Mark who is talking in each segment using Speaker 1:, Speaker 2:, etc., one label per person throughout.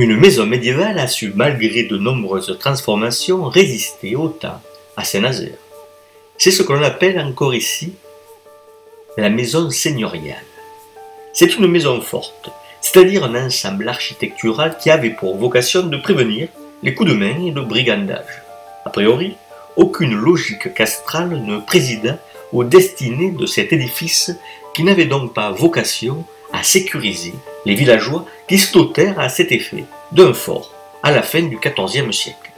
Speaker 1: Une maison médiévale a su, malgré de nombreuses transformations, résister au temps à Saint-Nazaire. C'est ce que l'on appelle encore ici la maison seigneuriale. C'est une maison forte, c'est-à-dire un ensemble architectural qui avait pour vocation de prévenir les coups de main et le brigandage. A priori, aucune logique castrale ne présida aux destinées de cet édifice qui n'avait donc pas vocation à sécuriser les villageois qui se dotèrent à cet effet d'un fort à la fin du XIVe siècle.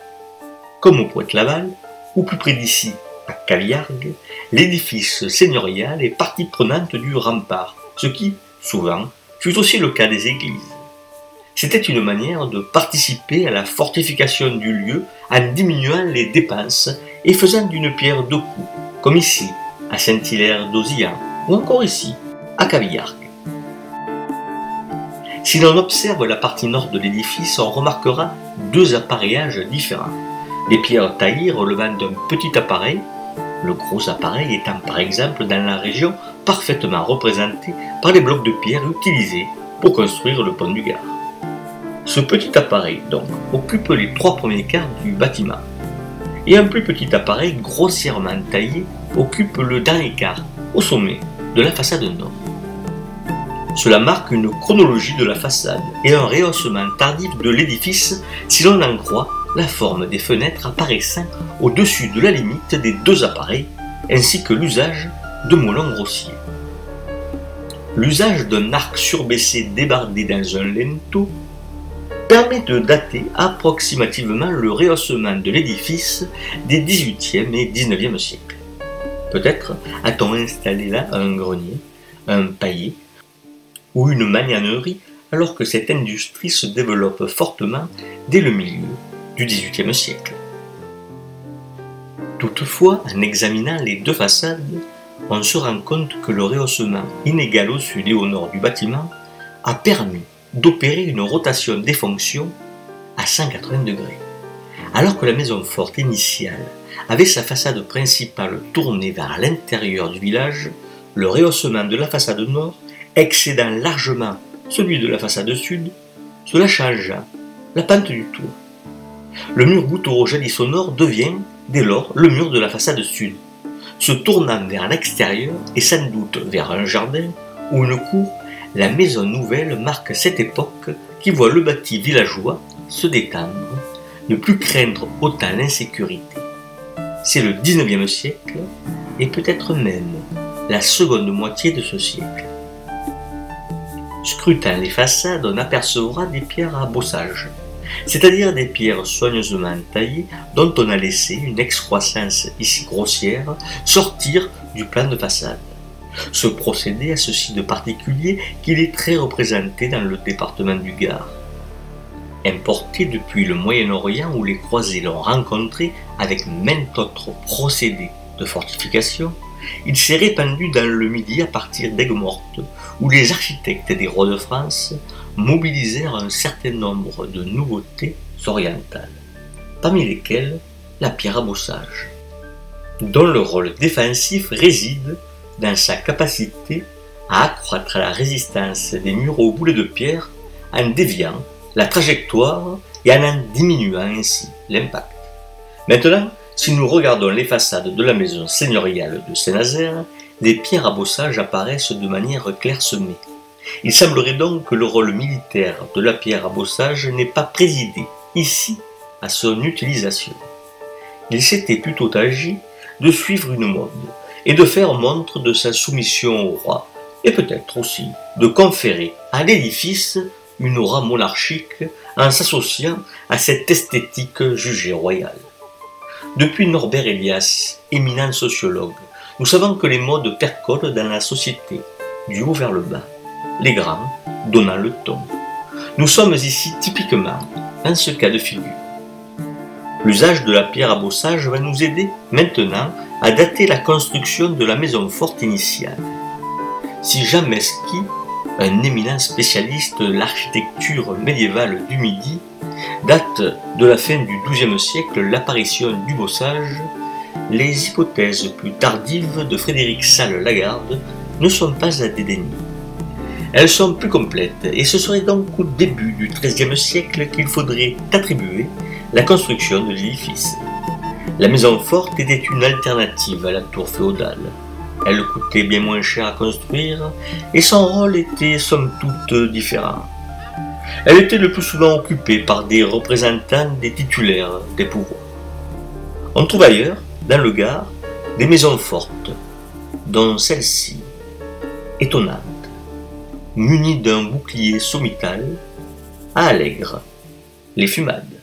Speaker 1: Comme au Pointe-Laval, ou plus près d'ici, à Cavillargues, l'édifice seigneurial est partie prenante du rempart, ce qui, souvent, fut aussi le cas des églises. C'était une manière de participer à la fortification du lieu en diminuant les dépenses et faisant d'une pierre deux coups, comme ici, à Saint-Hilaire d'Auzillan, ou encore ici, à Cavillargues. Si l'on observe la partie nord de l'édifice, on remarquera deux appareillages différents. Les pierres taillées relevant d'un petit appareil, le gros appareil étant par exemple dans la région parfaitement représenté par les blocs de pierre utilisés pour construire le pont du Gard. Ce petit appareil, donc, occupe les 3 premiers quarts du bâtiment. Et un plus petit appareil grossièrement taillé occupe le dernier quart, au sommet de la façade nord. Cela marque une chronologie de la façade et un rehaussement tardif de l'édifice si l'on en croit la forme des fenêtres apparaissant au-dessus de la limite des deux appareils, ainsi que l'usage de moulons grossiers. L'usage d'un arc surbaissé débardé dans un linteau permet de dater approximativement le rehaussement de l'édifice des XVIIIe et XIXe siècles. Peut-être a-t-on installé là un grenier, un paillet ou une magnanerie alors que cette industrie se développe fortement dès le milieu du XVIIIe siècle. Toutefois, en examinant les deux façades, on se rend compte que le rehaussement inégal au sud et au nord du bâtiment a permis d'opérer une rotation des fonctions à 180 degrés. Alors que la maison forte initiale avait sa façade principale tournée vers l'intérieur du village, le rehaussement de la façade nord, excédant largement celui de la façade sud, cela changea la pente du tour. Le mur gouttereau jadis sonore devient, dès lors, le mur de la façade sud, se tournant vers l'extérieur et sans doute vers un jardin ou une cour. La maison nouvelle marque cette époque qui voit le bâti villageois se détendre, ne plus craindre autant l'insécurité. C'est le XIXe siècle et peut-être même la seconde moitié de ce siècle. Scrutant les façades, on apercevra des pierres à bossage, c'est-à-dire des pierres soigneusement taillées dont on a laissé une excroissance ici grossière sortir du plan de façade. Ce procédé a ceci de particulier qu'il est très représenté dans le département du Gard. Importé depuis le Moyen-Orient où les croisés l'ont rencontré avec maints autres procédés de fortification, il s'est répandu dans le Midi à partir d'Aigues-Mortes où les architectes des rois de France mobilisèrent un certain nombre de nouveautés orientales, parmi lesquelles la pierre à bossage, dont le rôle défensif réside dans sa capacité à accroître la résistance des murs aux boulets de pierre en déviant la trajectoire et en diminuant ainsi l'impact. Maintenant, si nous regardons les façades de la maison seigneuriale de Saint-Nazaire, les pierres à bossage apparaissent de manière clairsemée. Il semblerait donc que le rôle militaire de la pierre à bossage n'ait pas présidé ici à son utilisation. Il s'était plutôt agi de suivre une mode et de faire montre de sa soumission au roi, et peut-être aussi de conférer à l'édifice une aura monarchique en s'associant à cette esthétique jugée royale. Depuis Norbert Elias, éminent sociologue, nous savons que les modes percolent dans la société, du haut vers le bas, les grands donnant le ton. Nous sommes ici typiquement dans ce cas de figure. L'usage de la pierre à bossage va nous aider maintenant à dater la construction de la maison forte initiale. Si Jean Mesqui, un éminent spécialiste de l'architecture médiévale du Midi, date de la fin du XIIe siècle l'apparition du bossage, les hypothèses plus tardives de Frédéric Salles-Lagarde ne sont pas à dédaigner. Elles sont plus complètes et ce serait donc au début du XIIIe siècle qu'il faudrait attribuer la construction de l'édifice. La maison forte était une alternative à la tour féodale. Elle coûtait bien moins cher à construire et son rôle était somme toute différent. Elle était le plus souvent occupée par des représentants des titulaires des pouvoirs. On trouve ailleurs, dans le Gard, des maisons fortes, dont celle-ci, étonnante, munie d'un bouclier sommital, à Allègre, les Fumades.